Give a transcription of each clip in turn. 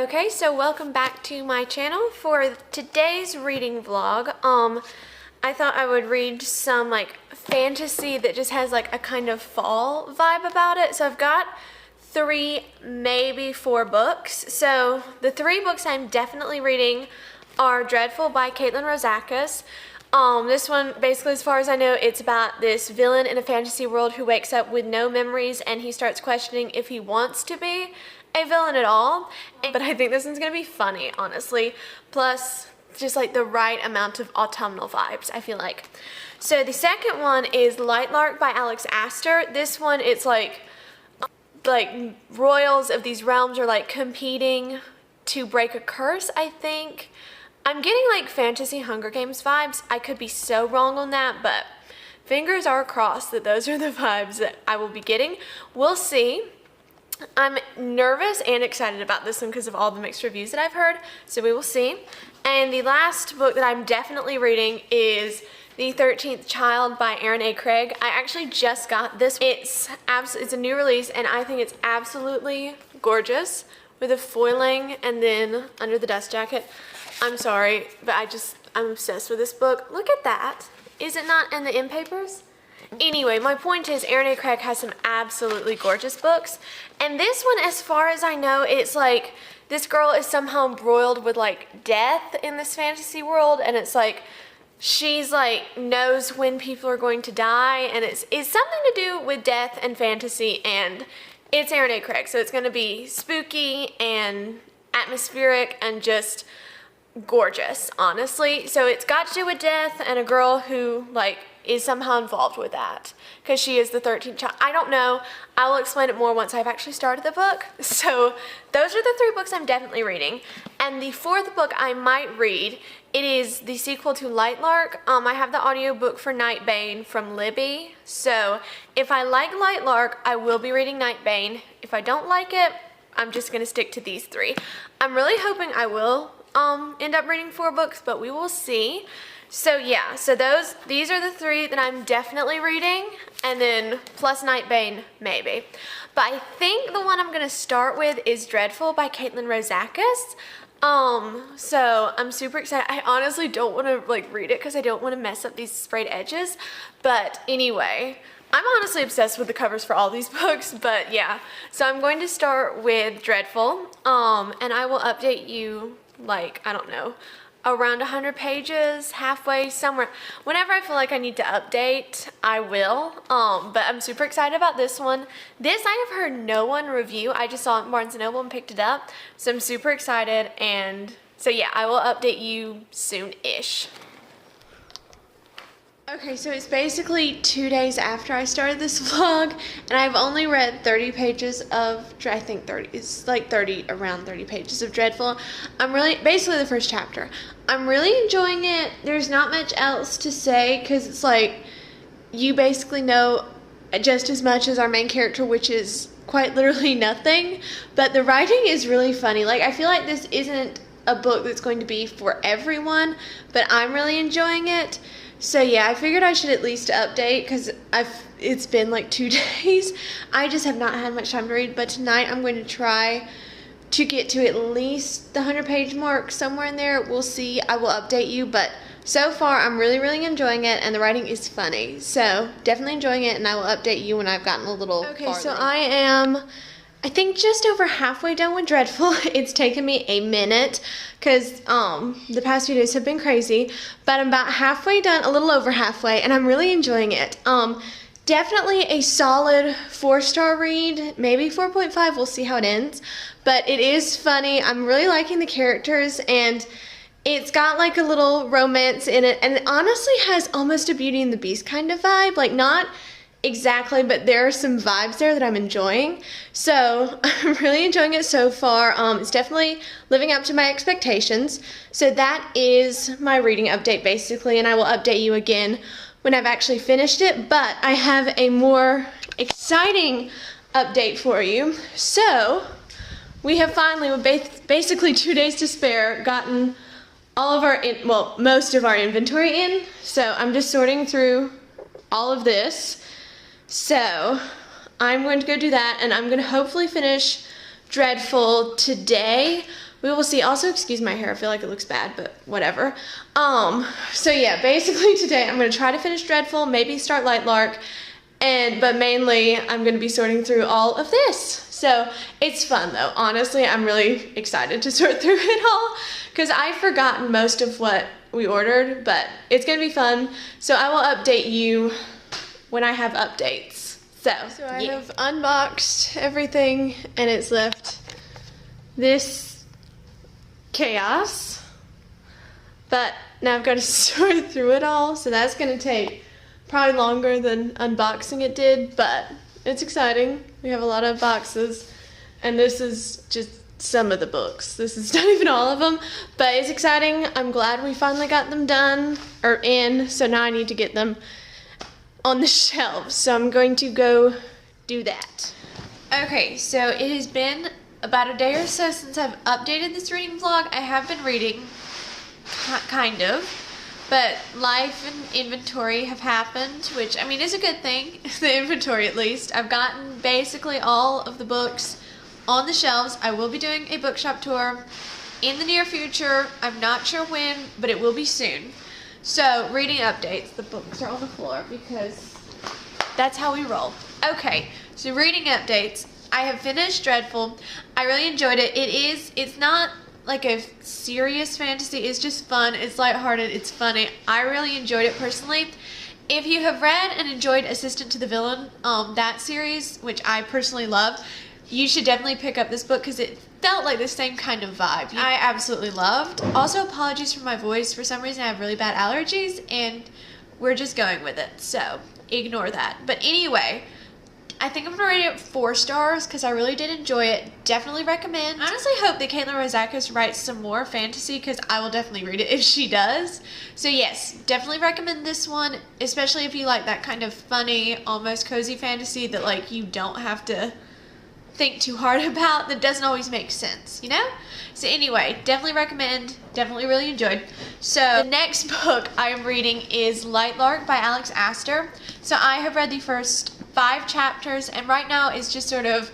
Okay, so welcome back to my channel. For today's reading vlog, I thought I would read some like fantasy that just has like a kind of fall vibe about it. So I've got 3, maybe 4 books. So the 3 books I'm definitely reading are Dreadful by Rozakis. This one, basically, as far as I know, it's about this villain in a fantasy world who wakes up with no memories and he starts questioning if he wants to be a villain at all. But I think this one's gonna be funny, honestly. Plus, just like the right amount of autumnal vibes, I feel like. So the second one is Lightlark by Aster. This one, it's like royals of these realms are like competing to break a curse, I think. I'm getting like fantasy Hunger Games vibes. I could be so wrong on that, but fingers are crossed that those are the vibes that I will be getting. We'll see. I'm nervous and excited about this one because of all the mixed reviews that I've heard, so we will see. And the last book that I'm definitely reading is The 13th Child by Erin. I actually just got this. It's a new release and I think it's absolutely gorgeous with a foiling and then under the dust jacket. I'm sorry, but I'm obsessed with this book. Look at that. Is it not in the end papers? Anyway, my point is Erin has some absolutely gorgeous books. And this one, as far as I know, it's like this girl is somehow embroiled with like death in this fantasy world, and it's like she's like knows when people are going to die, and it's something to do with death and fantasy, and it's Erin, so it's going to be spooky and atmospheric and just gorgeous, honestly. So it's got to do with death and a girl who like is somehow involved with that because she is the 13th child. I don't know. I will explain it more once I've actually started the book. So those are the 3 books I'm definitely reading. And the 4th book I might read, it is the sequel to Lightlark. I have the audiobook for Nightbane from Libby. So if I like Lightlark, I will be reading Nightbane. If I don't like it, I'm just going to stick to these 3. I'm really hoping I will end up reading 4 books, but we will see. So yeah, so these are the 3 that I'm definitely reading, and then plus Nightbane, maybe. But I think the one I'm gonna start with is Dreadful by Rozakis. So I'm super excited. I honestly don't want to like read it because I don't want to mess up these sprayed edges. But anyway, I'm honestly obsessed with the covers for all these books, but yeah. So I'm going to start with Dreadful, and I will update you like, I don't know, around 100 pages, halfway, somewhere. Whenever I feel like I need to update, I will. But I'm super excited about this one. This I have heard no one review. I just saw it in Barnes & Noble and picked it up. So I'm super excited, and so yeah, I will update you soon-ish. Okay, so it's basically 2 days after I started this vlog, and I've only read 30 pages of, I think 30, it's like 30, around 30 pages of Dreadful. Basically the first chapter. I'm really enjoying it. There's not much else to say, because it's like, you basically know just as much as our main character, which is quite literally nothing, but the writing is really funny. Like, I feel like this isn't a book that's going to be for everyone, but I'm really enjoying it. So yeah, I figured I should at least update because it's been like 2 days. I just have not had much time to read, but tonight I'm going to try to get to at least the 100-page mark, somewhere in there. We'll see. I will update you, but so far I'm really, really enjoying it, and the writing is funny. So definitely enjoying it, and I will update you when I've gotten a little farther. So I am, I think, just over halfway done with Dreadful. It's taken me a minute because the past few days have been crazy, but I'm about halfway done, a little over halfway, and I'm really enjoying it. Definitely a solid 4-star read, maybe 4.5, we'll see how it ends, but it is funny. I'm really liking the characters, and it's got like a little romance in it, and it honestly has almost a Beauty and the Beast kind of vibe, like not exactly, but there are some vibes there that I'm enjoying. So I'm really enjoying it so far. It's definitely living up to my expectations. So that is my reading update basically, and I will update you again when I've actually finished it. But I have a more exciting update for you. So we have finally, with basically 2 days to spare, gotten all of our, most of our inventory in. So I'm just sorting through all of this. So I'm going to go do that, and I'm going to hopefully finish Dreadful today. We will see. Also, excuse my hair. I feel like it looks bad, but whatever. So yeah, basically today I'm going to try to finish Dreadful, maybe start Lightlark, but mainly I'm going to be sorting through all of this. So it's fun though. Honestly, I'm really excited to sort through it all because I've forgotten most of what we ordered, but it's going to be fun. So I will update you when I have updates. So I have unboxed everything and it's left this chaos, but now I've got to sort through it all, so that's going to take probably longer than unboxing it did, but it's exciting. We have a lot of boxes, and this is just some of the books. This is not even all of them, but it's exciting. I'm glad we finally got them done, or in, so now I need to get them on the shelves, so I'm going to go do that. Okay, so it has been about a day or so since I've updated this reading vlog. I have been reading, kind of, but life and inventory have happened, which, I mean, is a good thing, the inventory at least. I've gotten basically all of the books on the shelves. I will be doing a bookshop tour in the near future. I'm not sure when, but it will be soon. So, reading updates. The books are on the floor because that's how we roll. Okay, so reading updates. I have finished Dreadful. I really enjoyed it. It's not like a serious fantasy. It's just fun. It's lighthearted. It's funny. I really enjoyed it personally. If you have read and enjoyed Assistant to the Villain, that series, which I personally love, you should definitely pick up this book because it felt like the same kind of vibe. I absolutely loved. Also, apologies for my voice. For some reason, I have really bad allergies, and we're just going with it, so ignore that. But anyway, I think I'm going to rate it 4 stars because I really did enjoy it. Definitely recommend. I honestly hope that Caitlin Rozakis writes some more fantasy because I will definitely read it if she does. So yes, definitely recommend this one, especially if you like that kind of funny, almost cozy fantasy that like you don't have to think too hard about, that doesn't always make sense, you know? So anyway, definitely recommend, definitely really enjoyed. So the next book I'm reading is Lightlark by Aster. So I have read the first 5 chapters, and right now it's just sort of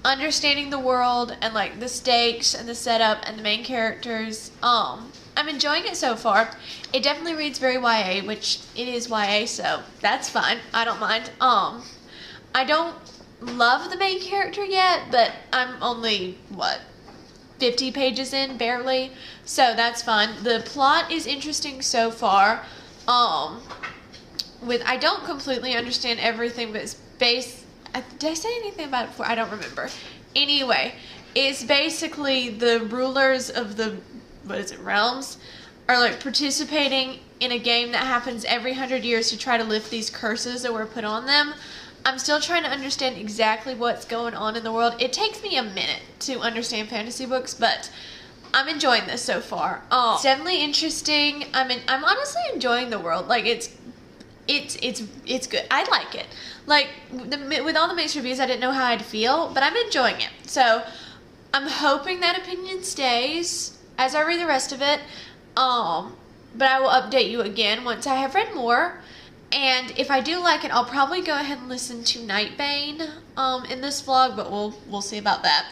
understanding the world and like the stakes and the setup and the main characters. I'm enjoying it so far. It definitely reads very YA, which it is YA, so that's fine. I don't mind. I don't love the main character yet, but I'm only, 50 pages in, barely, so that's fine. The plot is interesting so far. I don't completely understand everything, but it's did I say anything about it before? I don't remember. Anyway, it's basically the rulers of the, realms, are like participating in a game that happens every 100 years to try to lift these curses that were put on them. I'm still trying to understand exactly what's going on in the world. It takes me a minute to understand fantasy books, but I'm enjoying this so far. It's definitely interesting. I'm honestly enjoying the world. Like it's good. I like it. Like with all the mixed reviews, I didn't know how I'd feel, but I'm enjoying it. So I'm hoping that opinion stays as I read the rest of it. But I will update you again once I have read more. And if I do like it, I'll probably go ahead and listen to Nightbane in this vlog, but we'll see about that.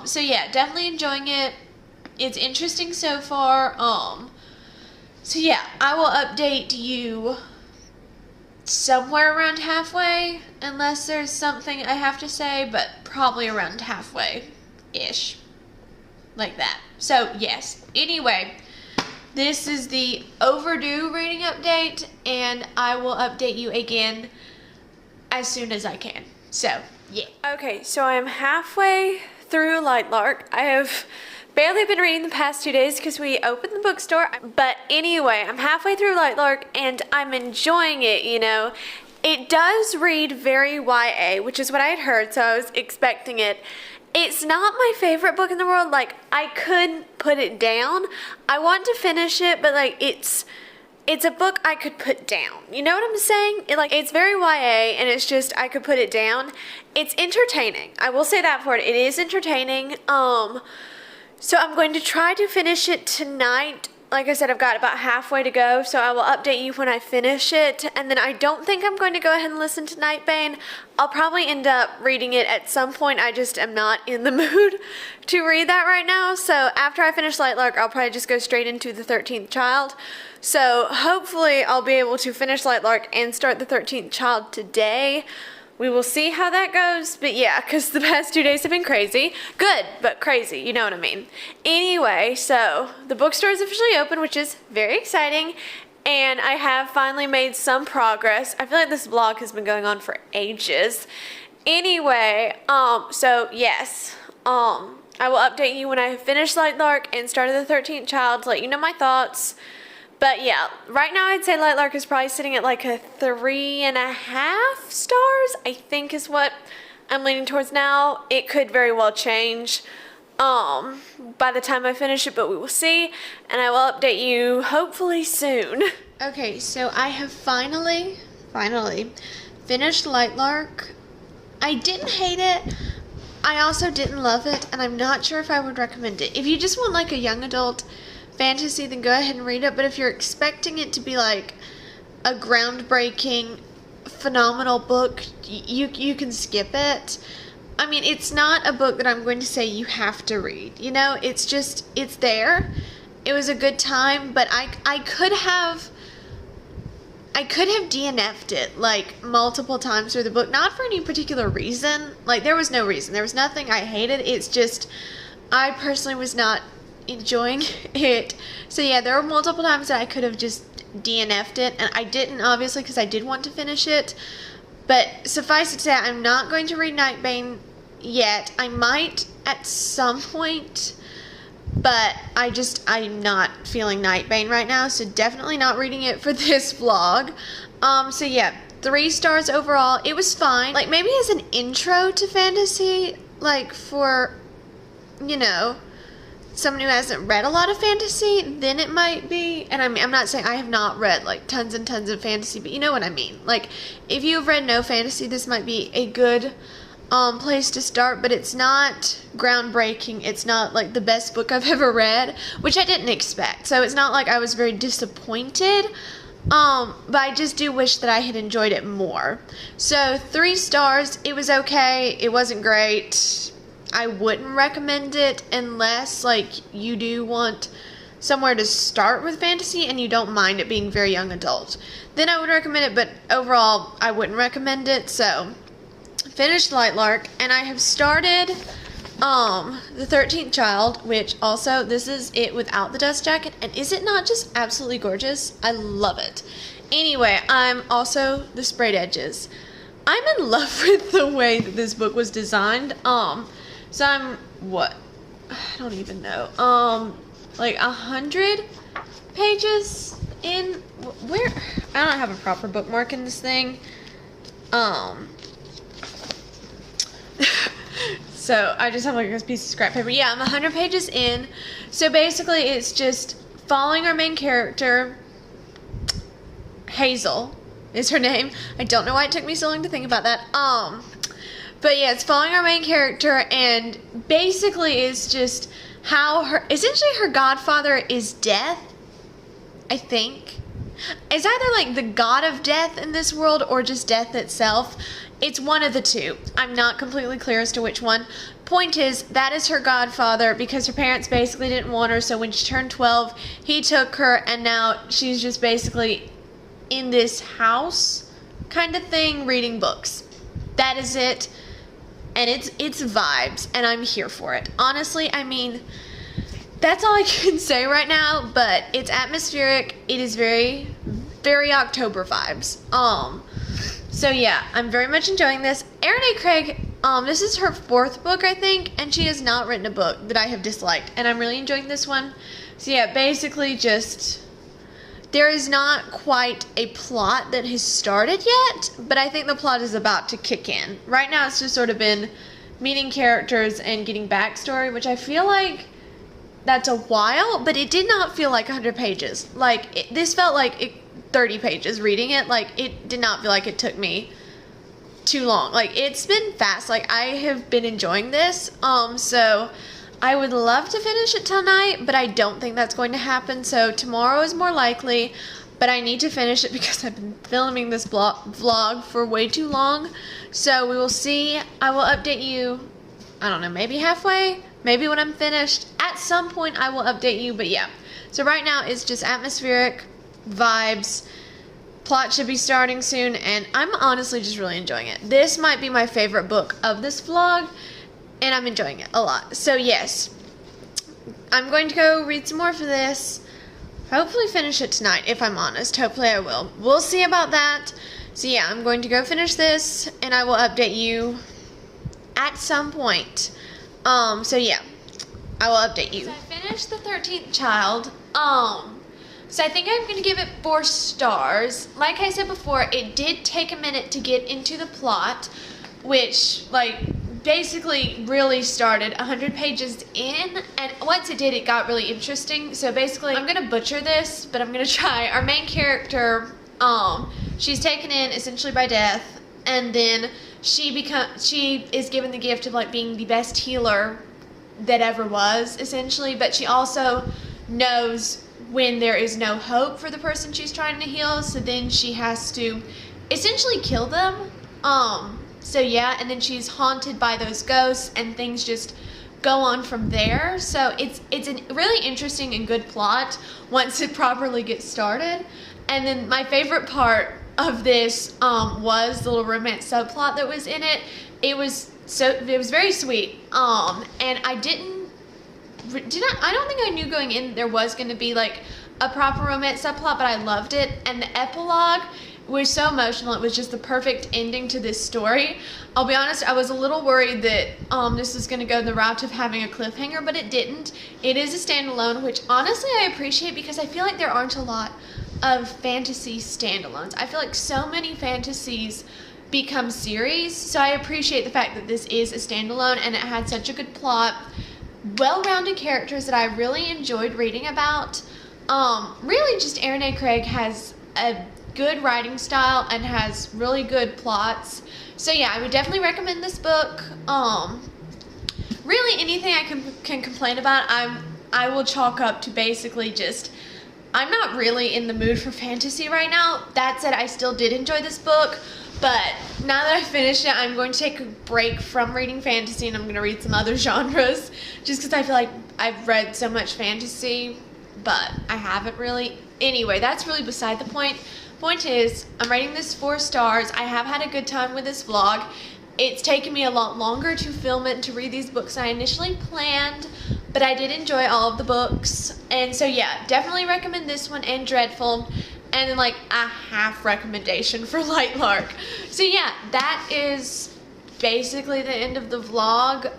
So yeah, definitely enjoying it. It's interesting so far. So yeah, I will update you somewhere around halfway, unless there's something I have to say, but probably around halfway-ish. Like that. So yes, anyway, this is the overdue reading update, and I will update you again as soon as I can. So, yeah. Okay, so I am halfway through Lightlark. I have barely been reading the past 2 days because we opened the bookstore. But anyway, I'm halfway through Lightlark, and I'm enjoying it, you know. It does read very YA, which is what I had heard, so I was expecting it. It's not my favorite book in the world. Like, I could put it down. I want to finish it, but like it's a book I could put down. You know what I'm saying? It's very YA, and it's just I could put it down. It's entertaining. I will say that for it. It is entertaining. So I'm going to try to finish it tonight like I said, I've got about halfway to go, so I will update you when I finish it. And then I don't think I'm going to go ahead and listen to Nightbane. I'll probably end up reading it at some point. I just am not in the mood to read that right now. So after I finish Lightlark, I'll probably just go straight into the 13th Child. So hopefully I'll be able to finish Lightlark and start the 13th Child today. We will see how that goes, but yeah, because the past 2 days have been crazy. Good, but crazy, you know what I mean. Anyway, so the bookstore is officially open, which is very exciting, and I have finally made some progress. I feel like this vlog has been going on for ages. Anyway, so yes, I will update you when I finish Lightlark and started the 13th Child to let you know my thoughts. But yeah, right now I'd say Lightlark is probably sitting at like a 3.5 stars, I think is what I'm leaning towards now. It could very well change by the time I finish it, but we will see, and I will update you hopefully soon. Okay, so I have finally finished Lightlark. I didn't hate it. I also didn't love it, and I'm not sure if I would recommend it. If you just want like a young adult fantasy, then go ahead and read it. But if you're expecting it to be like a groundbreaking, phenomenal book, you can skip it. I mean, it's not a book that I'm going to say you have to read. You know, it's just, it's there. It was a good time, but I could have DNF'd it like multiple times through the book, not for any particular reason. Like, there was no reason. There was nothing I hated. It's just, I personally was not enjoying it. So yeah, there were multiple times that I could have just DNF'd it, and I didn't, obviously, because I did want to finish it. But suffice it to say, I'm not going to read Nightbane yet. I might at some point, but I'm not feeling Nightbane right now, so definitely not reading it for this vlog. So yeah, 3 stars overall. It was fine. Like, maybe as an intro to fantasy, like for, you know, someone who hasn't read a lot of fantasy, then it might be. And I'm not saying I have not read like tons and tons of fantasy, but you know what I mean. Like, if you've read no fantasy, this might be a good place to start, but it's not groundbreaking. It's not like the best book I've ever read, which I didn't expect. So it's not like I was very disappointed, but I just do wish that I had enjoyed it more. So 3 stars, it was okay. It wasn't great. I wouldn't recommend it unless, like, you do want somewhere to start with fantasy and you don't mind it being very young adult. Then I would recommend it, but overall, I wouldn't recommend it. So, finished Lightlark, and I have started the 13th Child, which also, this is it without the dust jacket, and is it not just absolutely gorgeous? I love it. Anyway, I'm also the sprayed edges. I'm in love with the way that this book was designed. So I'm, what, I don't even know, like 100 pages in, where, I don't have a proper bookmark in this thing, so I just have like this piece of scrap paper. Yeah, I'm 100 pages in, so basically it's just following our main character. Hazel is her name. I don't know why it took me so long to think about that, but yeah, it's following our main character, and basically it's just how essentially her godfather is death, I think. It's either like the god of death in this world or just death itself. It's one of the two. I'm not completely clear as to which one. Point is, that is her godfather because her parents basically didn't want her, so when she turned 12, he took her, and now she's just basically in this house kind of thing reading books. That is it. And it's vibes, and I'm here for it. Honestly, I mean, that's all I can say right now, but it's atmospheric. It is very, very October vibes. So yeah, I'm very much enjoying this. Erin A. Craig, this is her 4th book, I think, and she has not written a book that I have disliked, and I'm really enjoying this one. So yeah, basically just, there is not quite a plot that has started yet, but I think the plot is about to kick in. Right now it's just sort of been meeting characters and getting backstory, which I feel like that's a while, but it did not feel like 100 pages. Like, this felt like 30 pages reading it. Like, it did not feel like it took me too long. Like, it's been fast. Like, I have been enjoying this. So I would love to finish it tonight, but I don't think that's going to happen, so tomorrow is more likely. But I need to finish it because I've been filming this vlog for way too long. So we will see. I will update you, I don't know, maybe halfway, maybe when I'm finished. At some point I will update you, but yeah. So right now it's just atmospheric vibes. Plot should be starting soon, and I'm honestly just really enjoying it. This might be my favorite book of this vlog, and I'm enjoying it a lot. So yes, I'm going to go read some more for this. Hopefully finish it tonight, if I'm honest. Hopefully I will. We'll see about that. So yeah, I'm going to go finish this, and I will update you at some point. So yeah, I will update you. So I finished The 13th Child. So I think I'm going to give it 4 stars. Like I said before, it did take a minute to get into the plot, which, like, basically really started 100 pages in, and once it did, it got really interesting. So basically, I'm gonna butcher this, but I'm gonna try. Our main character, she's taken in essentially by death, and then she is given the gift of like being the best healer that ever was, essentially, but she also knows when there is no hope for the person she's trying to heal, so then she has to essentially kill them. So yeah, and then she's haunted by those ghosts, and things just go on from there. So it's a really interesting and good plot once it properly gets started. And then my favorite part of this was the little romance subplot that was in it. It was very sweet. And I don't think I knew going in there was going to be like a proper romance subplot, but I loved it. And the epilogue was so emotional. It was just the perfect ending to this story. I'll be honest, I was a little worried that this was going to go the route of having a cliffhanger, but it didn't. It is a standalone, which honestly I appreciate because I feel like there aren't a lot of fantasy standalones. I feel like so many fantasies become series, so I appreciate the fact that this is a standalone and it had such a good plot, well-rounded characters that I really enjoyed reading about. Really just Erin A. Craig has a good writing style and has really good plots. So yeah, I would definitely recommend this book. Really anything I can complain about, I will chalk up to basically just, I'm not really in the mood for fantasy right now. That said, I still did enjoy this book, but now that I finished it, I'm going to take a break from reading fantasy and I'm going to read some other genres, just because I feel like I've read so much fantasy, but I haven't really. Anyway, that's really beside the point. Point is, I'm rating this 4 stars. I have had a good time with this vlog. It's taken me a lot longer to film it and to read these books than I initially planned, but I did enjoy all of the books. And so yeah, definitely recommend this one and Dreadful, and then like a half recommendation for Lightlark. So yeah, that is basically the end of the vlog.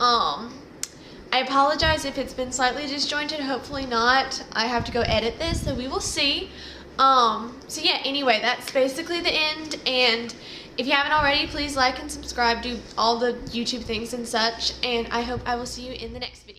I apologize if it's been slightly disjointed, hopefully not. I have to go edit this, so we will see. So yeah, anyway, that's basically the end, and if you haven't already, please like and subscribe, do all the YouTube things and such, and I hope I will see you in the next video.